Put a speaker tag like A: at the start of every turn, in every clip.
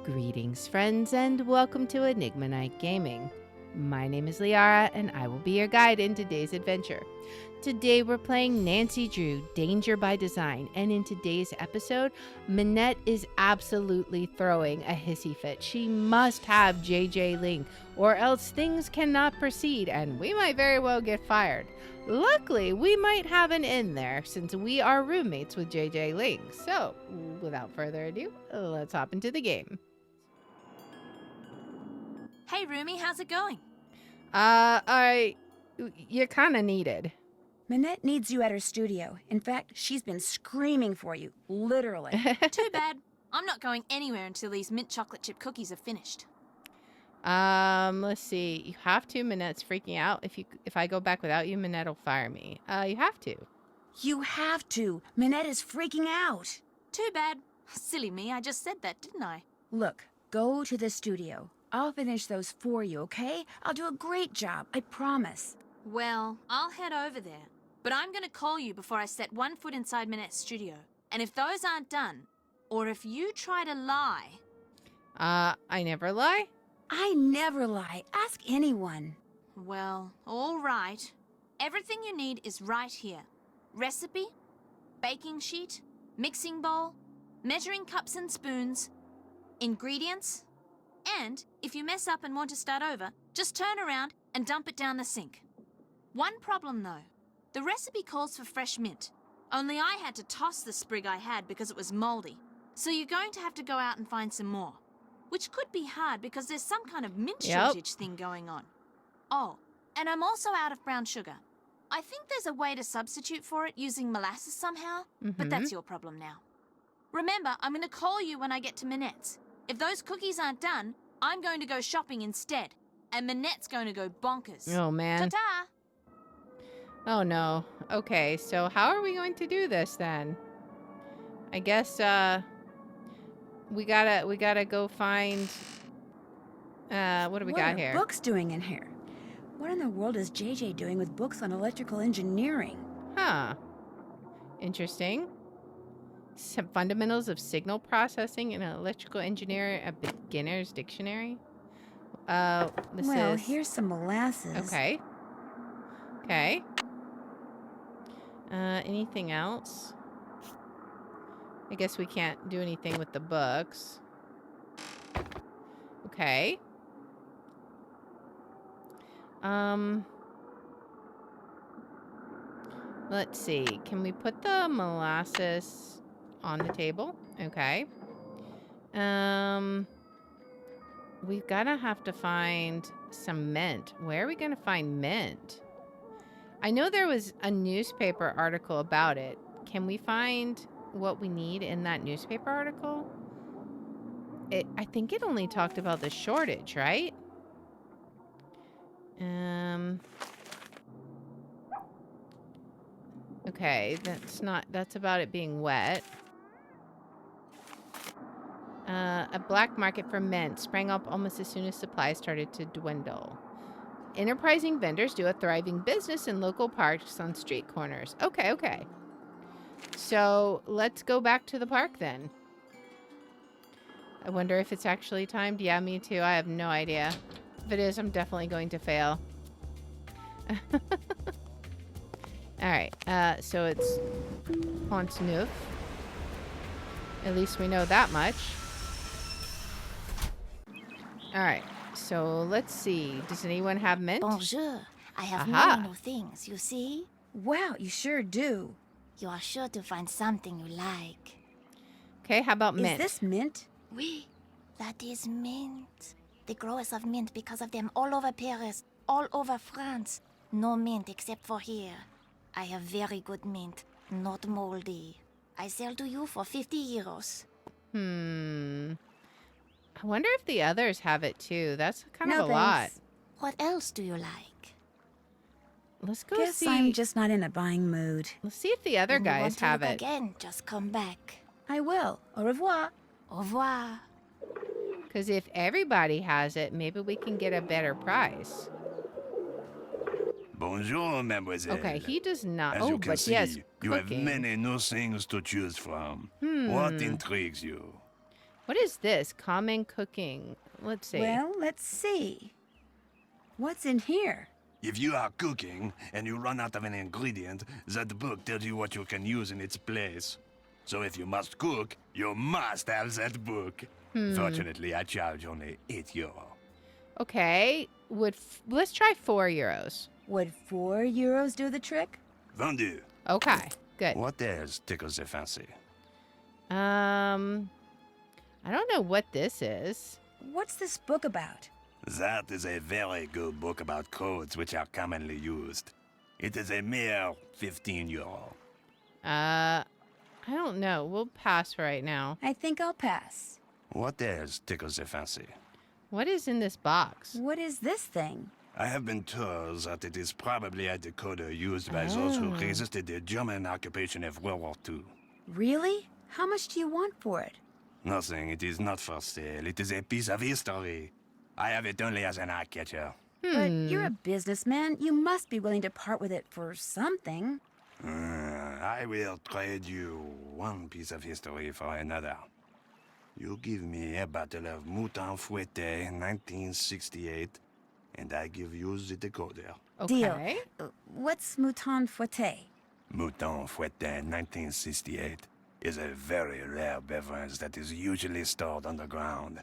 A: Greetings, friends, and welcome to Enigma Night Gaming. My name is Liara, and I will be your guide in today's adventure. Today, we're playing Nancy Drew, Danger by Design, and in today's episode, Minette is absolutely throwing a hissy fit. She must have J J Ling, or else things cannot proceed, and we might very well get fired. Luckily, we might have an in there, since we are roommates with J J Ling. So, without further ado, let's hop into the game.
B: Hey, Roomie, how's it going?
A: You're kind of needed.
C: Minette needs you at her studio. In fact, she's been screaming for you, literally.
B: Too bad. I'm not going anywhere until these mint chocolate chip cookies are finished.
A: Let's see. You have to. Minette's freaking out. If I go back without you, Minette will fire me. You have to.
C: You have to. Minette is freaking out.
B: Too bad. Silly me, I just said that, didn't I?
C: Look, go to the studio. I'll finish those for you, okay? I'll do a great job, I promise.
B: Well, I'll head over there. But I'm going to call you before I set one foot inside Minette's studio. And if those aren't done, or if you try to lie...
A: I never lie?
C: I never lie. Ask anyone.
B: Well, all right. Everything you need is right here. Recipe, baking sheet, mixing bowl, measuring cups and spoons, ingredients, and if you mess up and want to start over, just turn around and dump it down the sink. One problem though. The recipe calls for fresh mint. Only I had to toss the sprig I had because it was moldy. So you're going to have to go out and find some more. Which could be hard because there's some kind of mint shortage thing going on. Oh, and I'm also out of brown sugar. I think there's a way to substitute for it using molasses somehow, but that's your problem now. Remember, I'm going to call you when I get to Minette's. If those cookies aren't done, I'm going to go shopping instead. And Minette's going to go bonkers.
A: Oh, man.
B: Ta-ta!
A: Oh, no. Okay, so how are we going to do this, then? I guess, we gotta go find... what do we got here?
C: What are books doing in here? What in the world is JJ doing with books on electrical engineering?
A: Huh. Interesting. Some fundamentals of signal processing in electrical engineering, a beginner's dictionary.
C: Here's some molasses.
A: Okay. Okay. Anything else? I guess we can't do anything with the books. Okay. Let's see. Can we put the molasses on the table? Okay. We've gotta have to find some mint. Where are we gonna find mint? I know there was a newspaper article about it. Can we find what we need in that newspaper article? I think it only talked about the shortage, right? Okay, that's about it being wet. A black market for mint sprang up almost as soon as supplies started to dwindle. Enterprising vendors do a thriving business in local parks on street corners. Okay. So let's go back to the park then. I wonder if it's actually timed. Yeah, me too. I have no idea. If it is, I'm definitely going to fail. Alright, so it's Pont Neuf. At least we know that much. Alright, so let's see. Does anyone have mint?
D: Bonjour. I have
A: Aha.
D: many new things, you see?
C: Wow, you sure do.
D: You are sure to find something you like.
A: Okay, how about mint?
C: Is this mint?
D: Oui, that is mint. The growers of mint because of them all over Paris, all over France. No mint except for here. I have very good mint, not moldy. I sell to you for 50 euros.
A: I wonder if the others have it too. That's kind
C: No,
A: of a lot.
C: thanks.
D: What else do you like?
A: Let's go
C: Guess
A: see.
C: I'm just not in a buying mood.
A: Let's see if the other
D: When you
A: guys
D: want to
A: have
D: look
A: it.
D: again, just come back.
C: I will. Au revoir.
D: Au revoir.
A: Because if everybody has it, maybe we can get a better price.
E: Bonjour, mademoiselle.
A: Okay, he does not.
E: As
A: Oh,
E: you can
A: but
E: see,
A: yes,
E: you have
A: cooking.
E: many new things to choose from. What intrigues you?
A: What is this? Common cooking. Let's see.
C: Well, let's see. What's in here?
E: If you are cooking and you run out of an ingredient, that book tells you what you can use in its place. So if you must cook, you must have that book. Fortunately, I charge only €8.
A: Okay. Let's try €4.
C: Would €4 do the trick?
E: Vendu.
A: Okay. Good.
E: What else tickles the fancy?
A: I don't know what this is.
C: What's this book about?
E: That is a very good book about codes which are commonly used. It is a mere €15.
A: I don't know. We'll pass right now.
C: I think I'll pass.
E: What else tickles the fancy?
A: What is in this box?
C: What is this thing?
E: I have been told that it is probably a decoder used by those who resisted the German occupation of World War II.
C: Really? How much do you want for it?
E: Nothing, it is not for sale. It is a piece of history. I have it only as an eye catcher.
C: But you're a businessman. You must be willing to part with it for something.
E: I will trade you one piece of history for another. You give me a bottle of Mouton Fouetté 1968, and I give you the decoder.
A: Okay.
C: Deal. What's Mouton Fouetté?
E: Mouton Fouetté 1968 is a very rare beverage that is usually stored underground.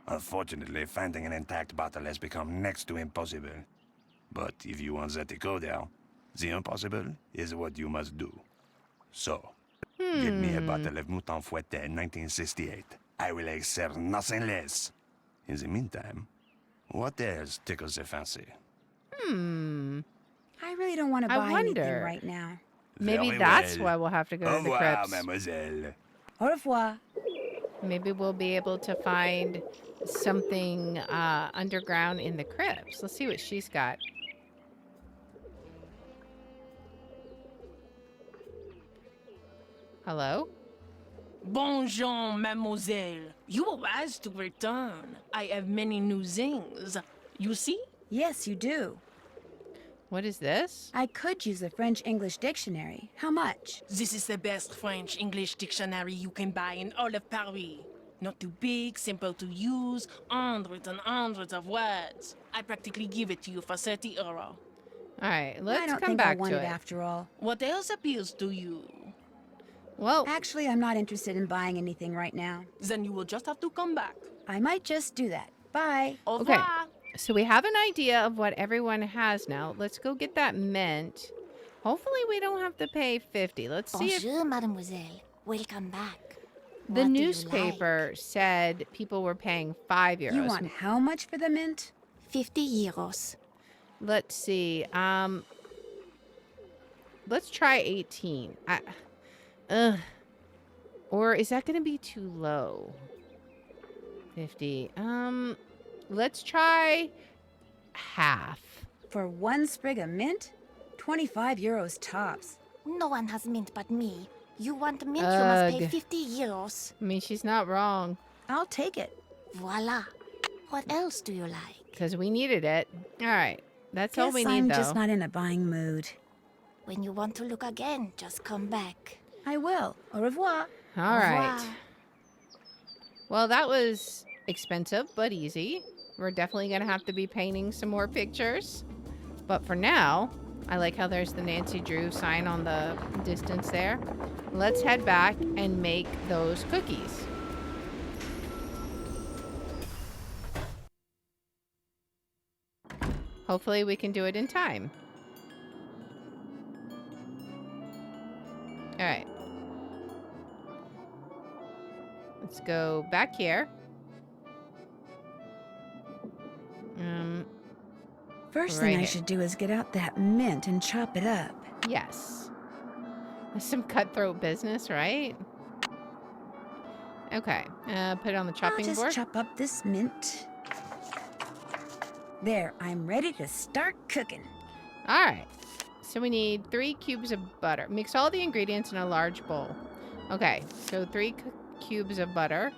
E: Unfortunately, finding an intact bottle has become next to impossible. But if you want that decoder, the impossible is what you must do. So, give me a bottle of Mouton Fouetté 1968. I will accept nothing less. In the meantime, what else tickles the fancy?
C: I really don't want to buy anything
A: wonder.
C: right now.
A: Maybe
E: Very
A: that's
E: well.
A: why we'll have to go
E: Au
A: to the
E: revoir,
A: crypts.
E: mademoiselle.
C: Au revoir.
A: Maybe we'll be able to find something underground in the crypts. Let's see what she's got. Hello?
F: Bonjour, mademoiselle. You are asked to return. I have many new things. You see?
C: Yes, you do.
A: What is this?
C: I could use the French-English dictionary. How much?
F: This is the best French-English dictionary you can buy in all of Paris. Not too big, simple to use, hundreds and hundreds of words. I practically give it to you for €30.
A: All right,
C: I
A: let's
C: don't
A: come
C: think I
A: back
C: want
A: to
C: it
A: it.
C: after all.
F: What else appeals to you?
A: Well,
C: Actually, I'm not interested in buying anything right now.
F: Then you will just have to come back.
C: I might just do that. Bye.
F: Au
A: Okay.
F: revoir.
A: so we have an idea of what everyone has now. Let's go get that mint. Hopefully we don't have to pay 50. Let's see if
D: Bonjour, mademoiselle. Welcome back.
A: the
D: What do you
A: newspaper said people were paying €5.
C: You want how much for the mint?
D: like? €50.
A: Let's see. Let's try 18. Or is that going to be too low? 50. Let's try half.
C: For one sprig of mint? €25 tops.
D: No one has mint but me. You want mint, you must pay
A: Ugh.
D: €50.
A: I mean, she's not wrong
C: I'll take it.
D: Voila. What else do you like?
A: because we needed it. All right. That's all
C: Guess
A: we need,
C: I'm
A: though.
C: just not in a buying mood.
D: When you want to look again, just come back.
C: I will. Au revoir.
A: All
D: Au
A: right.
D: revoir.
A: Well, that was expensive, but easy. We're definitely going to have to be painting some more pictures. But for now, I like how there's the Nancy Drew sign on the distance there. Let's head back and make those cookies. Hopefully we can do it in time. All right. Let's go back here.
C: First
A: Right
C: thing I
A: here.
C: should do is get out that mint and chop it up.
A: Yes. That's some cutthroat business, right? Okay. Put it on the
C: I'll
A: chopping
C: just
A: board.
C: chop up this mint. There, I'm ready to start cooking.
A: All right. So we need 3 cubes of butter. Mix all the ingredients in a large bowl. Okay. So 3 cubes of butter.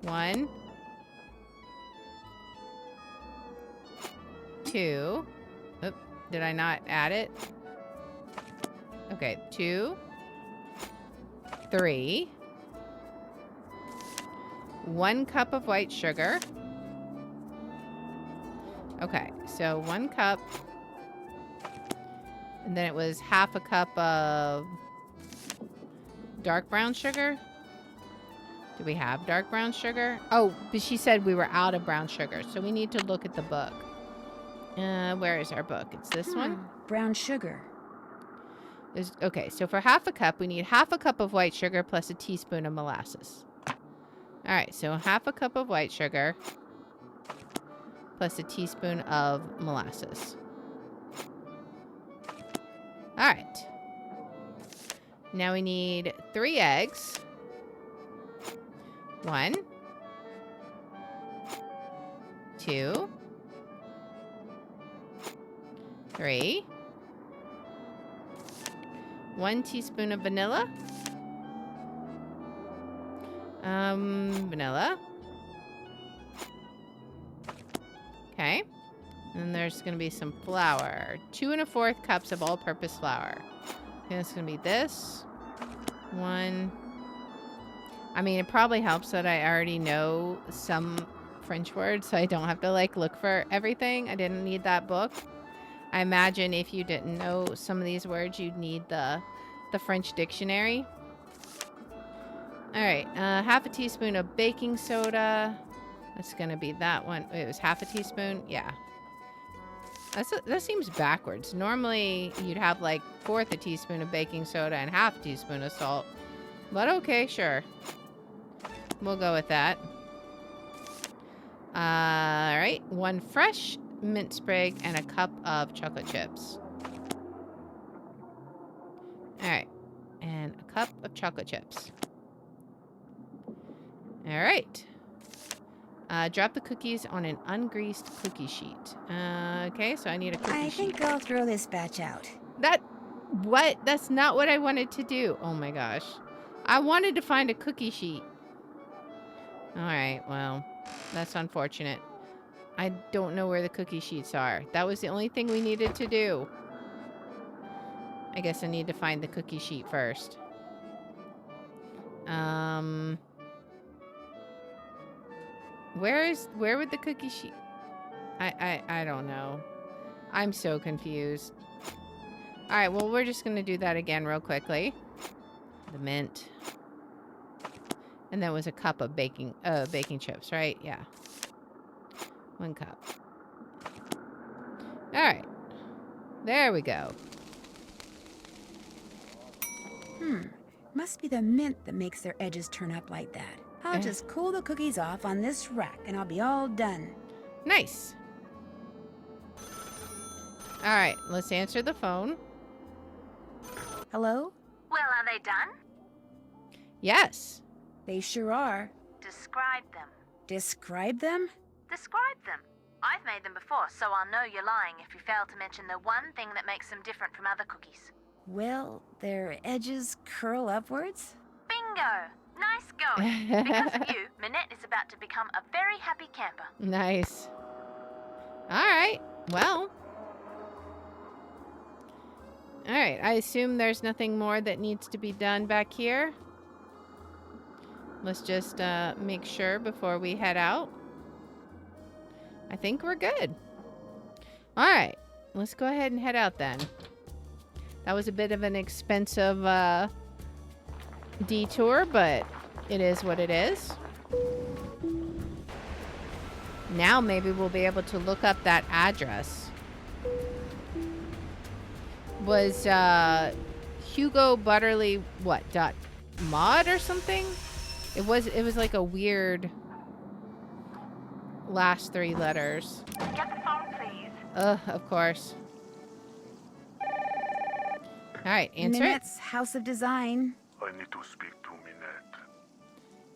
A: 1. 2. Oop, did I not add it? Okay. 2. 3. 1 cup of white sugar. Okay, so 1 cup. And then it was half a cup of dark brown sugar. Do we have dark brown sugar? Oh, but she said we were out of brown sugar, so we need to look at the book. Where is our book? It's this one?
C: Brown sugar.
A: Okay, so for half a cup, we need half a cup of white sugar plus a teaspoon of molasses. All right, so half a cup of white sugar plus a teaspoon of molasses. All right. Now we need 3 eggs. 1, 2, 3. 1 teaspoon of vanilla. Vanilla. Okay. And there's going to be some flour. 2 1/4 cups of all-purpose flour. Okay, it's going to be this. 1. I mean, it probably helps that I already know some French words, so I don't have to, like, look for everything. I didn't need that book. I imagine if you didn't know some of these words, you'd need the French dictionary. All right, half a teaspoon of baking soda. That's going to be that one. It was half a teaspoon? Yeah. That seems backwards. Normally, you'd have, like, 1/4 a teaspoon of baking soda and half a teaspoon of salt. But okay, sure. We'll go with that. All right, 1 fresh mint sprig and a cup of chocolate chips. All right, and a cup of chocolate chips. All right. Drop the cookies on an ungreased cookie sheet. Okay, so I need a cookie sheet.
C: I think I'll throw this batch out.
A: What? That's not what I wanted to do. Oh my gosh. I wanted to find a cookie sheet. All right, well, that's unfortunate. I don't know where the cookie sheets are. That was the only thing we needed to do. I guess I need to find the cookie sheet first. Where would the cookie sheet? I don't know. I'm so confused. All right, well, we're just going to do that again real quickly. The mint. And that was a cup of baking chips, right? Yeah. 1 cup. All right. There we go.
C: Must be the mint that makes their edges turn up like that. I'll just cool the cookies off on this rack and I'll be all done.
A: Nice. All right, let's answer the phone.
C: Hello?
B: Well, are they done?
A: Yes.
C: They sure are.
B: Describe them.
C: Describe them?
B: Describe them. I've made them before, so I'll know you're lying if you fail to mention the one thing that makes them different from other cookies.
C: Well, their edges curl upwards?
B: Bingo! Nice going. Because of you, Minette is about to become a very happy camper.
A: Nice. All right. Well. All right. I assume there's nothing more that needs to be done back here. Let's just make sure before we head out. I think we're good. All right. Let's go ahead and head out then. That was a bit of an expensive detour, but it is what it is. Now maybe we'll be able to look up that address. Was Hugo Butterly what .mod or something? It was like a weird last 3 letters.
B: Get the phone, please.
A: Of course. All right, answer
C: Minette's House of Design.
G: I need to speak to Minette.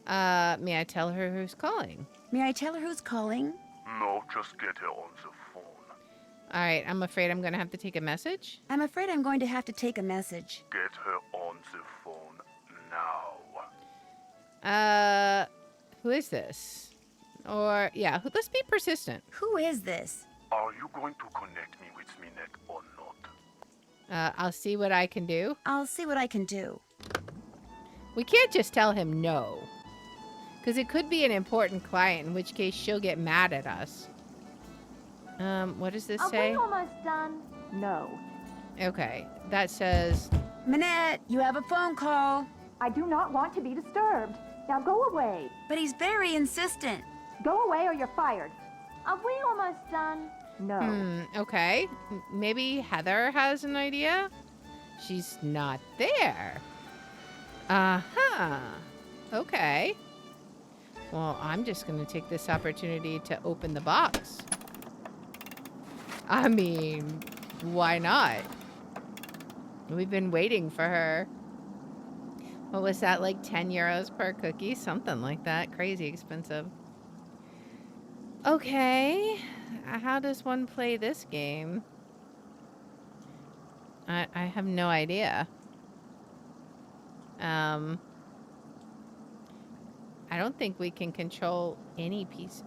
A: it. May I tell her who's calling?
C: May I tell her who's calling?
G: No, just get her on the phone.
A: All right, I'm afraid I'm going to have to take a message.
C: I'm afraid I'm going to have to take a message.
G: Get her on the phone now.
A: Who is this? Or, yeah, let's be persistent.
C: Who is this?
G: Are you going to connect me with Minette or not?
A: I'll see what I can do.
C: I'll see what I can do.
A: We can't just tell him no. Because it could be an important client, in which case she'll get mad at us. What does this say?
H: Almost done? No.
A: Okay, that says...
C: Minette, you have a phone call.
H: I do not want to be disturbed. Now go away.
C: But he's very insistent.
H: Go away or you're fired. Are we almost done? No.
A: Okay. Maybe Heather has an idea? She's not there. Uh-huh. Okay. Well, I'm just going to take this opportunity to open the box. I mean, why not? We've been waiting for her. What was that, like 10 euros per cookie? Something like that. Crazy expensive. Okay. How does one play this game? I have no idea. I don't think we can control any piece.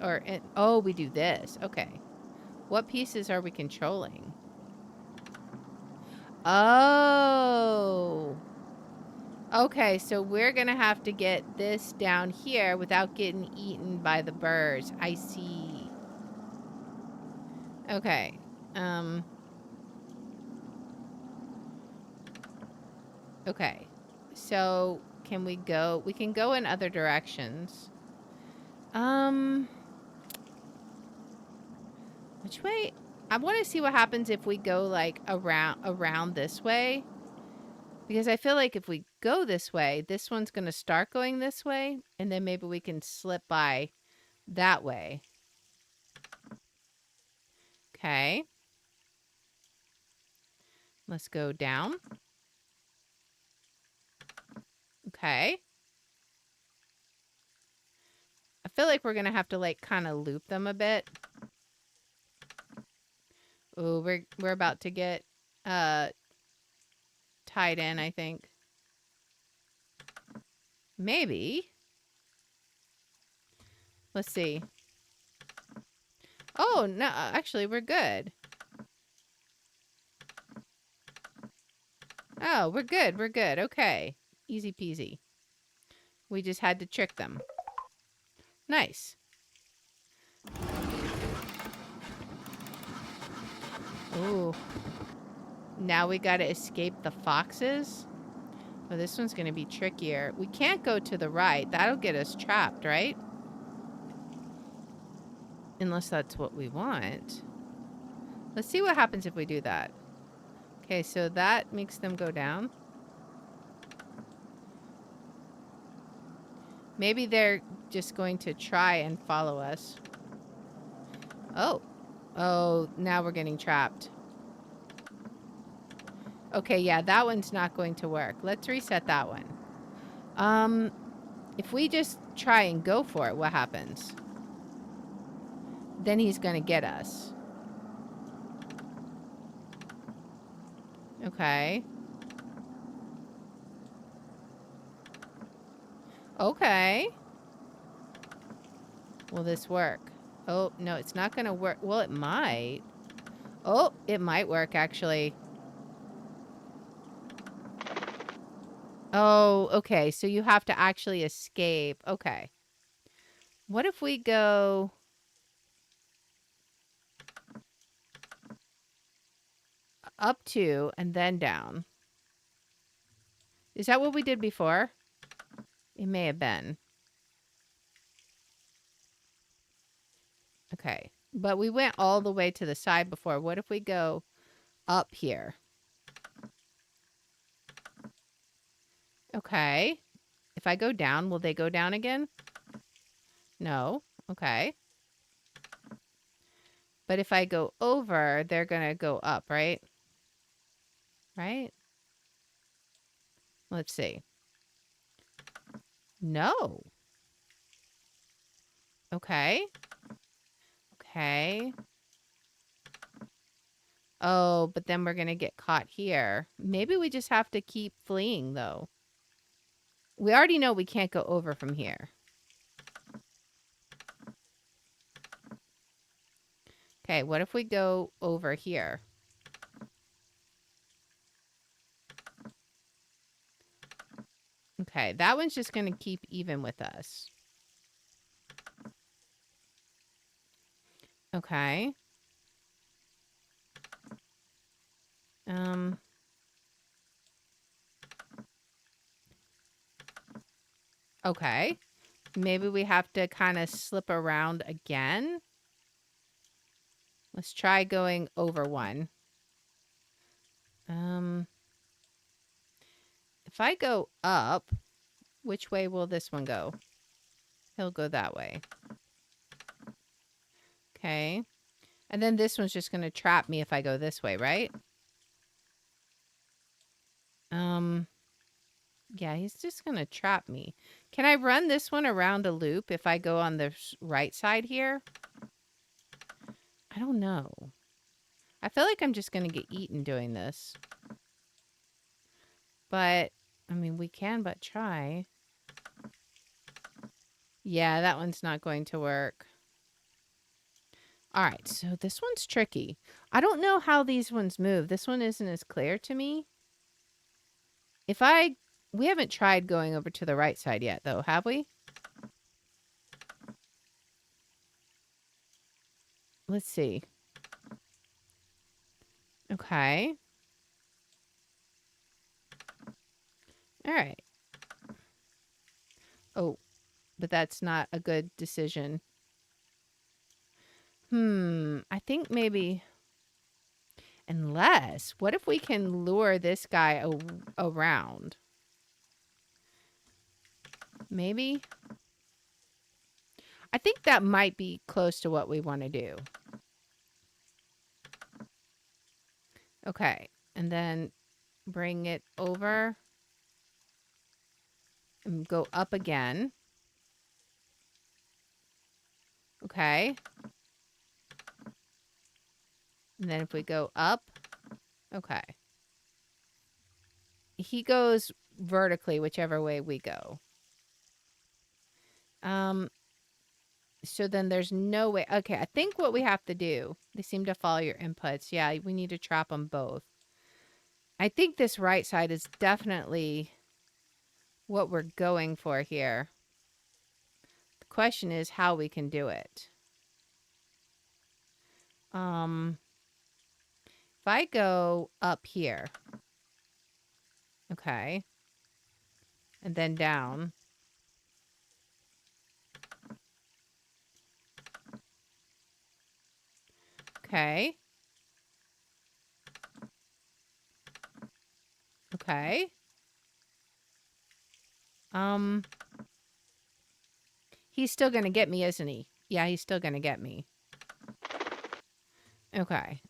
A: Oh, we do this. Okay. What pieces are we controlling? Oh. Okay, so we're going to have to get this down here without getting eaten by the birds. I see. Okay. Okay. So, can we go? We can go in other directions. Which way? I want to see what happens if we go, like, around this way. Because I feel like if we go this way, this one's going to start going this way. And then maybe we can slip by that way. Okay. Let's go down. Okay. I feel like we're going to have to, like, kind of loop them a bit. Ooh, we're about to get tied in, I think. Maybe. Let's see. Oh, no, actually, we're good. Oh, we're good. We're good. Okay. Easy peasy. We just had to trick them. Nice. Ooh. Now we gotta escape the foxes? Oh, this one's gonna be trickier. We can't go to the right. That'll get us trapped, right? Unless that's what we want. Let's see what happens if we do that. Okay, so that makes them go down. Maybe they're just going to try and follow us. Oh. Oh, now we're getting trapped. Okay, yeah, that one's not going to work. Let's reset that one. If we just try and go for it, what happens? Then he's going to get us. Okay. Okay. Will this work? Oh, no, it's not going to work. Well, it might. Oh, it might work, actually. Oh, okay. So you have to actually escape. Okay. What if we go... up to and then down? Is that what we did before? It may have been. Okay. But we went all the way to the side before. What if we go up here? Okay. If I go down, will they go down again? No. Okay. But if I go over, they're going to go up, right? Right? Let's see. No. Okay. Okay. Oh, but then we're going to get caught here. Maybe we just have to keep fleeing, though. We already know we can't go over from here. Okay, what if we go over here? Okay, that one's just going to keep even with us. Okay. Okay. Maybe we have to kind of slip around again. Let's try going over one. If I go up, which way will this one go? He'll go that way. Okay. And then this one's just going to trap me if I go this way, right? Yeah, he's just going to trap me. Can I run this one around a loop if I go on the right side here? I don't know. I feel like I'm just going to get eaten doing this. But, I mean, we can but try. Yeah, that one's not going to work. All right, so this one's tricky. I don't know how these ones move. This one isn't as clear to me. We haven't tried going over to the right side yet, though, have we? Let's see. Okay. All right. Oh, but that's not a good decision. I think maybe... Unless, what if we can lure this guy around? Maybe? I think that might be close to what we want to do. Okay, and then bring it over and go up again. Okay. And then if we go up, okay. He goes vertically whichever way we go. So then there's no way. Okay, I think what we have to do, they seem to follow your inputs. Yeah, we need to trap them both. I think this right side is definitely what we're going for here. The question is how we can do it. If I go up here, okay, and then down. Okay. Okay. He's still gonna get me, isn't he? Yeah, he's still gonna get me. Okay.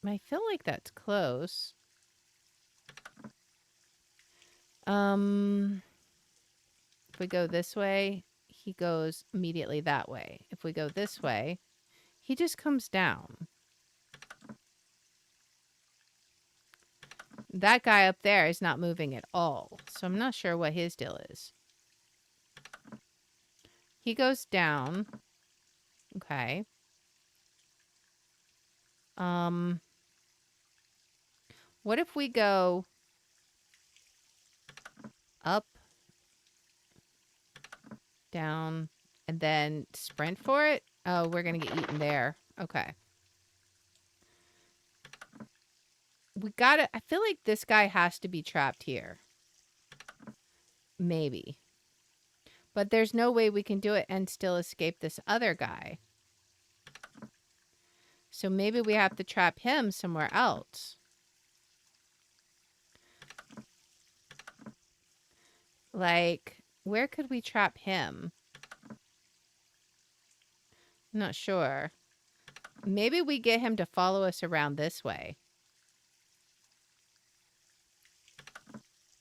A: I feel like that's close. If we go this way, he goes immediately that way. If we go this way, he just comes down. That guy up there is not moving at all, so I'm not sure what his deal is. He goes down. Okay. What if we go up, down, and then sprint for it? Oh, we're gonna get eaten there. Okay. We gotta... I feel like this guy has to be trapped here. Maybe. But there's no way we can do it and still escape this other guy. So maybe we have to trap him somewhere else. Like, where could we trap him? I'm not sure. Maybe we get him to follow us around this way.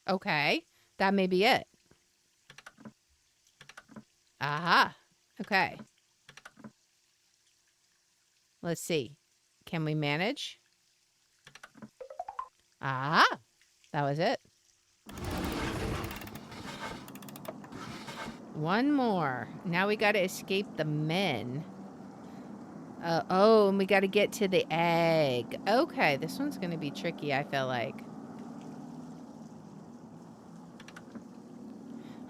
A: Okay. That may be it. Aha. Okay. Let's see. Can we manage? Aha. That was it. One more. Now we got to escape the men. Oh, and we got to get to the egg. Okay, this one's going to be tricky, I feel like.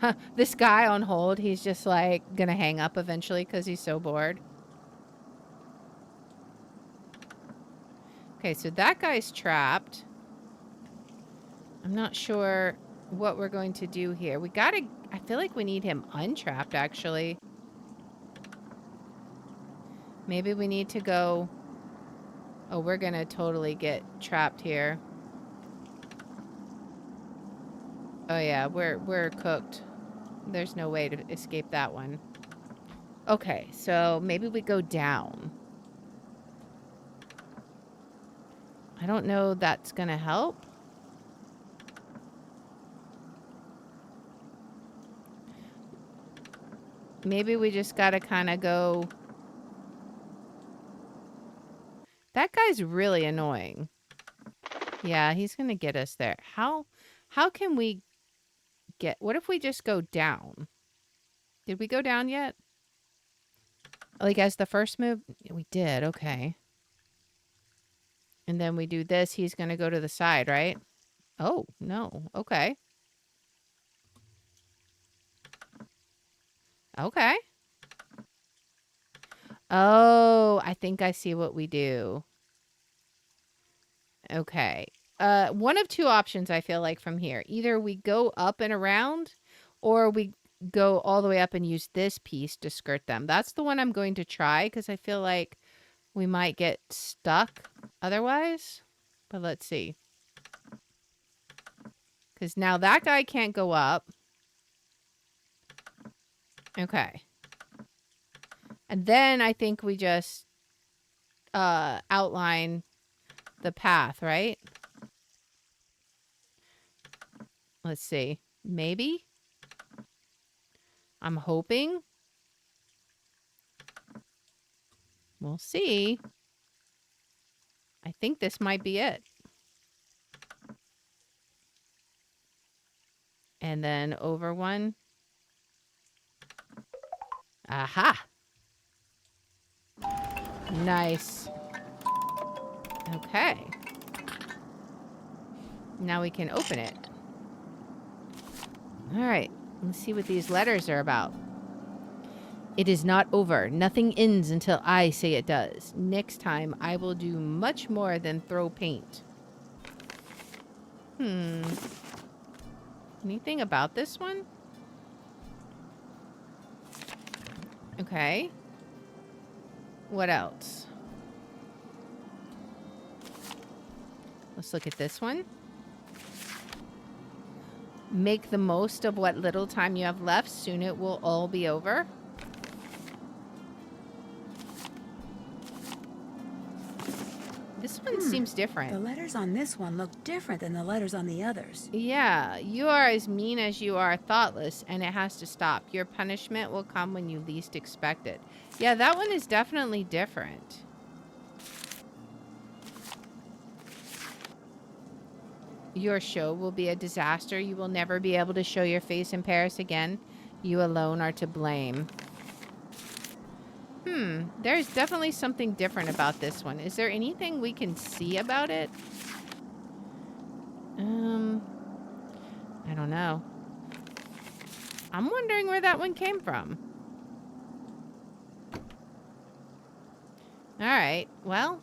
A: Huh, this guy on hold, he's just like going to hang up eventually because he's so bored. Okay, so that guy's trapped. I'm not sure what we're going to do here. We gotta... I feel like we need him untrapped, actually. Maybe we need to go... Oh, we're gonna totally get trapped here. Oh yeah, we're cooked. There's no way to escape that one. Okay, so maybe we go down. I don't know that's gonna help. Maybe we just gotta kind of go... That guy's really annoying. Yeah, he's gonna get us there. How can we get... What if we just go down? Did we go down yet? Like as the first move? We did, okay. And then we do this, he's gonna go to the side, right? Oh, no, okay. Okay. Oh, I think I see what we do. Okay. One of two options I feel like from here. Either we go up and around, or we go all the way up and use this piece to skirt them. That's the one I'm going to try, because I feel like we might get stuck otherwise. But let's see. Because now that guy can't go up. Okay. And then I think we just outline the path, right? Let's see. Maybe? I'm hoping. We'll see. I think this might be it. And then over one. Aha! Nice. Okay. Now we can open it. All right. Let's see what these letters are about. It is not over. Nothing ends until I say it does. Next time, I will do much more than throw paint. Anything about this one? Okay. What else? Let's look at this one. Make the most of what little time you have left. Soon it will all be over. This one seems different.
C: The letters on this one look different than the letters on the others.
A: Yeah, you are as mean as you are thoughtless, and it has to stop. Your punishment will come when you least expect it. Yeah, that one is definitely different. Your show will be a disaster. You will never be able to show your face in Paris again. You alone are to blame. There's definitely something different about this one. Is there anything we can see about it? I don't know. I'm wondering where that one came from. All right. Well.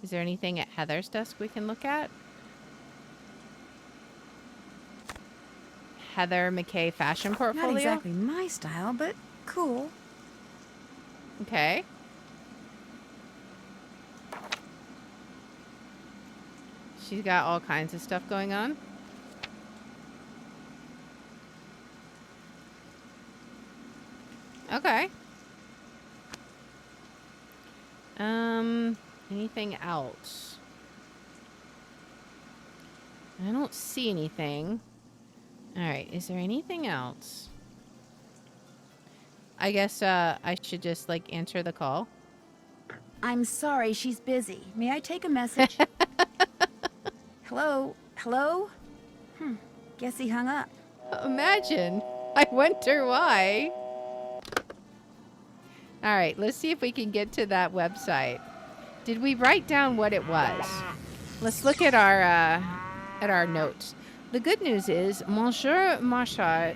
A: Is there anything at Heather's desk we can look at? Heather McKay fashion portfolio?
C: Not exactly my style, but cool.
A: Okay. She's got all kinds of stuff going on. Okay. Anything else? I don't see anything. All right, is there anything else? I guess I should just like answer the call.
C: I'm sorry, she's busy. May I take a message? Hello? Hello? Guess he hung up.
A: Imagine. I wonder why. All right, let's see if we can get to that website. Did we write down what it was? Let's look at our notes. The good news is Monsieur Marchard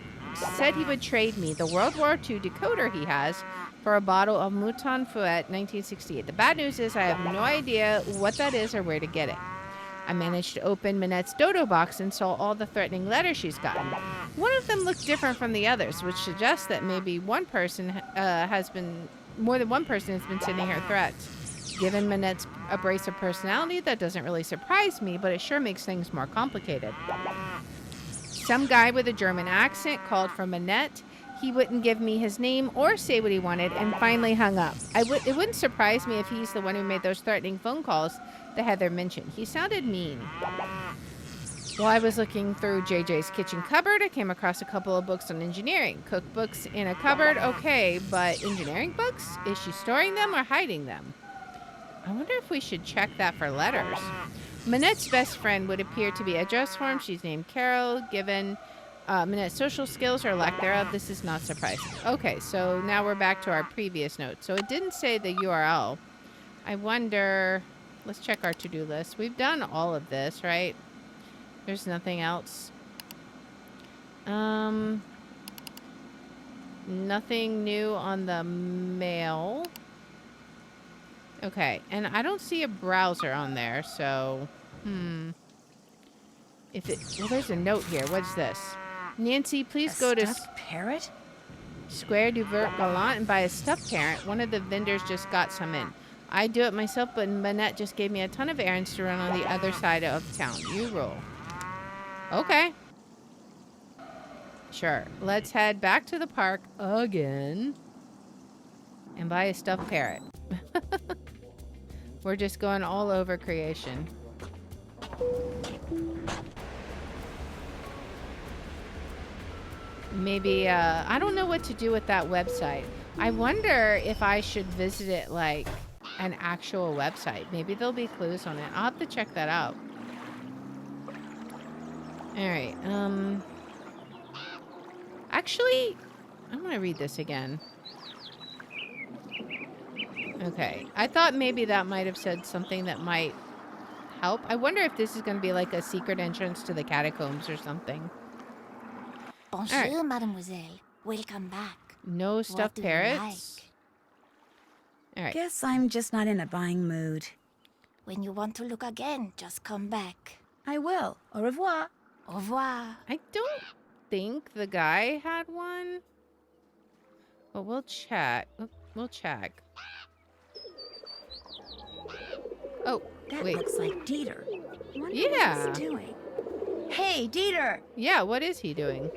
A: said he would trade me the World War II decoder he has for a bottle of Mouton Fouet 1968. The bad news is I have no idea what that is or where to get it. I managed to open Minette's dodo box and saw all the threatening letters she's gotten. One of them looked different from the others, which suggests that maybe more than one person has been sending her threats. Given Minette's abrasive personality, that doesn't really surprise me, but it sure makes things more complicated. Some guy with a German accent called for Minette. He wouldn't give me his name or say what he wanted and finally hung up. It wouldn't surprise me if he's the one who made those threatening phone calls that Heather mentioned. He sounded mean. While I was looking through JJ's kitchen cupboard, I came across a couple of books on engineering. Cookbooks in a cupboard, okay, but engineering books? Is she storing them or hiding them? I wonder if we should check that for letters. Minette's best friend would appear to be a dress form. She's named Carol. Given Minette's social skills or lack thereof, this is not surprising. Okay, so now we're back to our previous note. So it didn't say the URL. I wonder... Let's check our to-do list. We've done all of this, right? There's nothing else. Nothing new on the mail. Okay, and I don't see a browser on there, so... Well, there's a note here. What's this? Nancy, please go to...
C: stuffed parrot?
A: Square du Vert Galant and buy a stuffed parrot. One of the vendors just got some in. I'd do it myself, but Minette just gave me a ton of errands to run on the other side of town. You roll. Okay. Sure. Let's head back to the park again and buy a stuffed parrot. We're just going all over creation. Maybe, I don't know what to do with that website. I wonder if I should visit it like an actual website. Maybe there'll be clues on it. I'll have to check that out. Alright, actually, I'm gonna read this again. Okay, I thought maybe that might have said something that might help. I wonder if this is gonna be like a secret entrance to the catacombs or something.
D: Bonjour,
A: right.
D: mademoiselle. Welcome back.
A: No stuffed
D: do you
A: parrots? All right.
C: Guess I'm just not in a buying mood.
D: When you want to look again, just come back.
C: I will. Au revoir.
D: Au revoir.
A: I don't think the guy had one. But we'll check. We'll check. Oh,
C: That
A: wait.
C: looks like Dieter. Wonder
A: Yeah.
C: what he's doing. Hey, Dieter.
A: Yeah, what is he doing?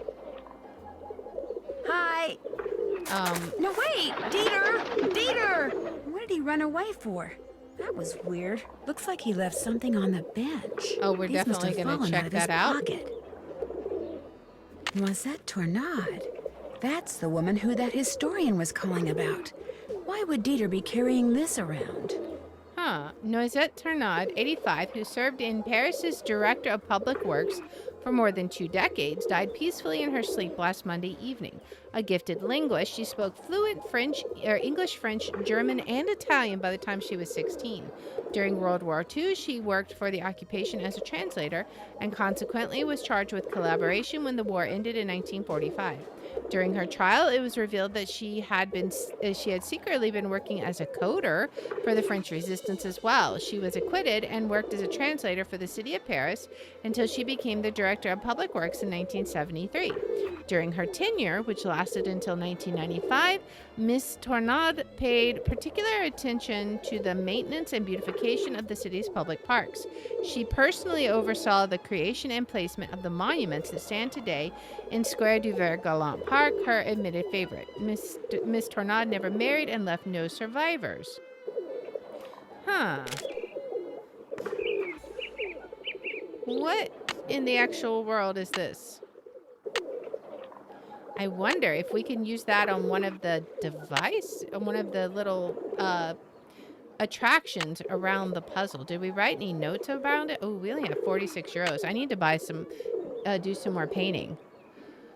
C: Hi. No, wait. Dieter. What did he run away for? That was weird. Looks like he left something on the bench.
A: Oh, we're
C: These must
A: definitely
C: have
A: gonna
C: fallen
A: check
C: out of his
A: that out.
C: pocket. Noisette Tornade. That's the woman who that historian was calling about. Why would Dieter be carrying this around?
A: Huh. Noisette Tornade, 85, who served in Paris's Director of Public Works for more than 2 decades, died peacefully in her sleep last Monday evening. A gifted linguist, she spoke fluent English, French, German, and Italian by the time she was 16. During World War II, she worked for the occupation as a translator and consequently was charged with collaboration when the war ended in 1945. During her trial, it was revealed that she had secretly been working as a coder for the French resistance as well. She was acquitted and worked as a translator for the city of Paris until she became the director of public works in 1973. During her tenure, which lasted until 1995, Miss Tornade paid particular attention to the maintenance and beautification of the city's public parks. She personally oversaw the creation and placement of the monuments that stand today in Square du Vert Galant Park, her admitted favorite. Miss Tornade never married and left no survivors. Huh. What in the actual world is this? I wonder if we can use that on one of the little attractions around the puzzle. Did we write any notes around it? Oh, we only have 46 euros. I need to buy some, do some more painting.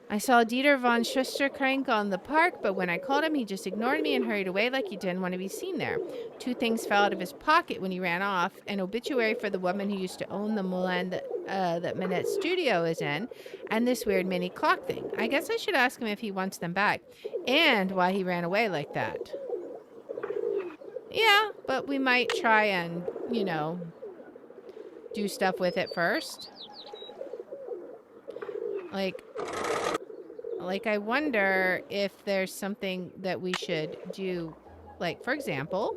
A: I saw Dieter von Schusterkrank on the park, but when I called him, he just ignored me and hurried away like he didn't want to be seen there. 2 things fell out of his pocket when he ran off: an obituary for the woman who used to own the Moulin that Minette's studio is in, and this weird mini clock thing. I guess I should ask him if he wants them back, and why he ran away like that. Yeah, but we might try and, you know, do stuff with it first. Like I wonder if there's something that we should do. Like, for example,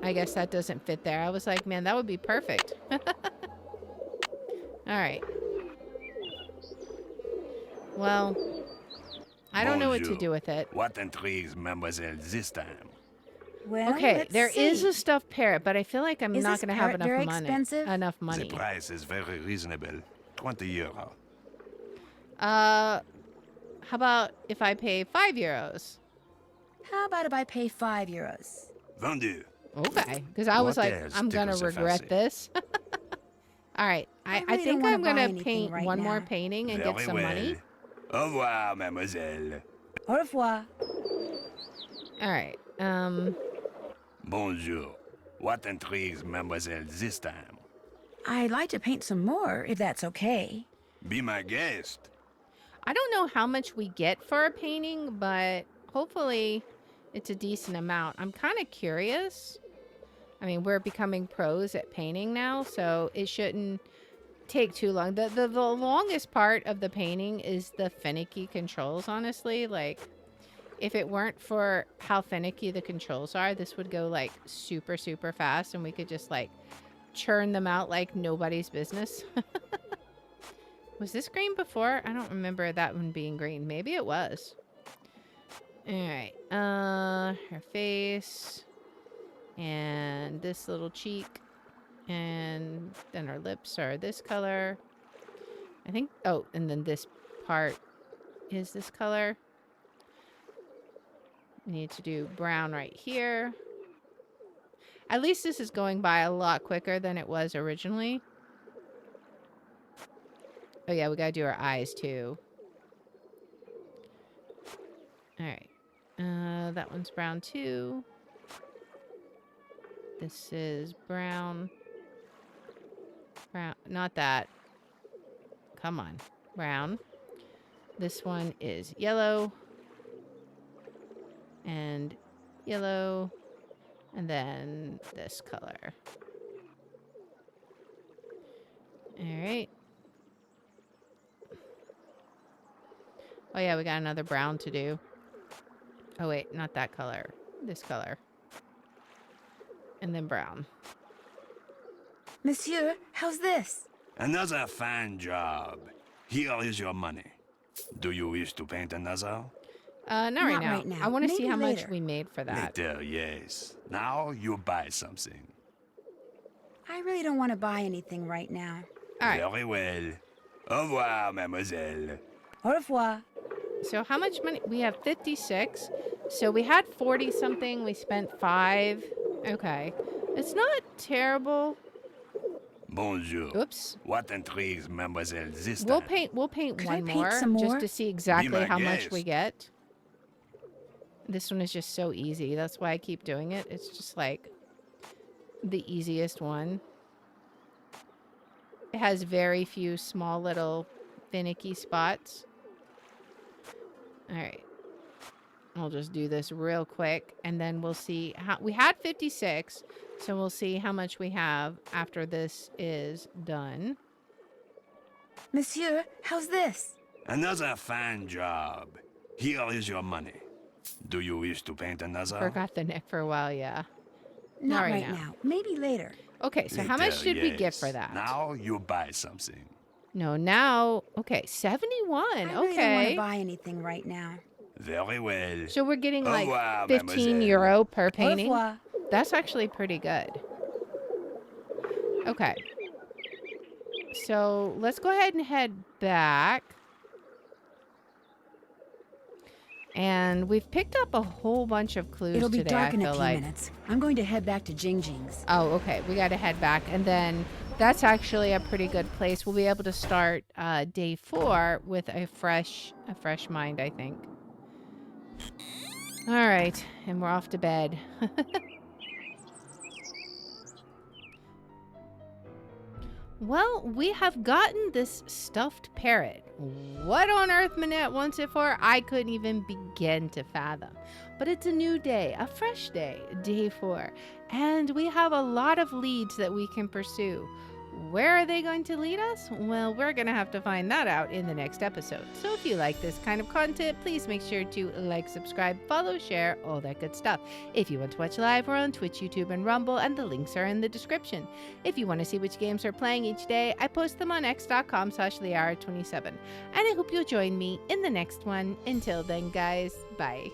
A: I guess that doesn't fit there. I was like, man, that would be perfect. All right. Well, I don't know what to do with it.
E: What intrigues Mademoiselle this time?
C: Well,
A: Okay,
C: let's
A: there
C: see.
A: is a stuffed parrot, but I feel like I'm
C: Is
A: not
C: this
A: going to have
C: parrot
A: enough
C: very
A: money.
C: expensive?
A: Enough
E: The
A: money.
E: price is very reasonable. 20 euro.
A: How about if I pay 5 euros?
C: How about if I pay 5 euros?
E: Vendu.
A: Okay, because I was
E: What
A: like,
E: else
A: I'm gonna
E: tickles your
A: regret
E: fancy?
A: this. All right, I
C: really
A: think
C: don't
A: I'm
C: wanna buy
A: gonna
C: anything
A: paint
C: right
A: one more
C: now.
A: painting and
E: Very
A: get some
E: well.
A: money.
E: Au revoir, mademoiselle.
C: Au revoir.
A: All right.
E: Bonjour. What intrigues Mademoiselle this time?
C: I'd like to paint some more, if that's okay.
E: Be my guest.
A: I don't know how much we get for a painting, but hopefully it's a decent amount. I'm kind of curious. I mean, we're becoming pros at painting now, so it shouldn't take too long. The longest part of the painting is the finicky controls, honestly. Like, if it weren't for how finicky the controls are, this would go like super, super fast, and we could just like churn them out like nobody's business. Was this green before? I don't remember that one being green. Maybe it was. All right. Her face. And this little cheek. And then her lips are this color. I think... Oh, and then this part is this color. We need to do brown right here. At least this is going by a lot quicker than it was originally. Oh yeah, we gotta do our eyes too. Alright. That one's brown too. This is brown. Brown. Not that. Come on. Brown. This one is yellow. And yellow. And then this color. Alright. Oh yeah, we got another brown to do. Oh wait, not that color. This color. And then brown.
C: Monsieur, how's this?
E: Another fine job. Here is your money. Do you wish to paint another?
A: Not
C: Not
A: right now.
C: right now.
A: I want to see
C: Maybe
A: how much
C: later.
A: we made for that.
E: Later, yes. Now you buy something.
C: I really don't want to buy anything right now.
A: All right.
E: Very well. Au revoir, mademoiselle.
C: Au revoir.
A: So how much money? We have 56. So we had 40 something. We spent 5. Okay. It's not terrible.
E: Bonjour.
A: Oops.
E: What intrigues mademoiselle this
A: We'll
E: time?
A: paint
C: Could I
A: one
C: paint
A: more,
C: some
A: just
C: more?
A: to see exactly
E: my
A: how much we
E: guest.
A: get. This one is just so easy. That's why I keep doing it. It's just like the easiest one. It has very few small little finicky spots. All right. I'll just do this real quick and then we'll see how we had 56. So we'll see how much we have after this is done.
C: Monsieur, how's this?
E: Another fine job. Here is your money. Do you wish to paint another?
A: Forgot the neck for a while, yeah.
C: Not
A: right
C: right
A: now.
C: now. Maybe later.
A: Okay, so how much
E: Later,
A: should we get
E: yes.
A: for that?
E: Now you buy something.
A: No, now, okay, 71.
C: I really don't want
A: Okay.
C: to buy anything right now.
E: Very well.
A: So we're getting
E: Au
A: like
E: revoir,
A: 15
E: mademoiselle.
A: euro per
C: Au
A: painting.
C: revoir.
A: That's actually pretty good. Okay. So let's go ahead and head back. And we've picked up a whole bunch of clues
C: It'll be
A: today,
C: dark
A: I
C: in a
A: feel
C: few
A: like.
C: minutes. I'm going to head back to Jing Jing's.
A: Oh, okay. We got to head back. And then that's actually a pretty good place. We'll be able to start day 4 with a fresh mind, I think. All right. And we're off to bed. Well, we have gotten this stuffed parrot. What on earth Minette wants it for, I couldn't even begin to fathom. But it's a new day, a fresh day, day 4. And we have a lot of leads that we can pursue. Where are they going to lead us? Well, we're going to have to find that out in the next episode. So if you like this kind of content, please make sure to like, subscribe, follow, share, all that good stuff. If you want to watch live, we're on Twitch, YouTube, and Rumble, and the links are in the description. If you want to see which games we're playing each day, I post them on x.com/Liara27. And I hope you'll join me in the next one. Until then, guys, bye.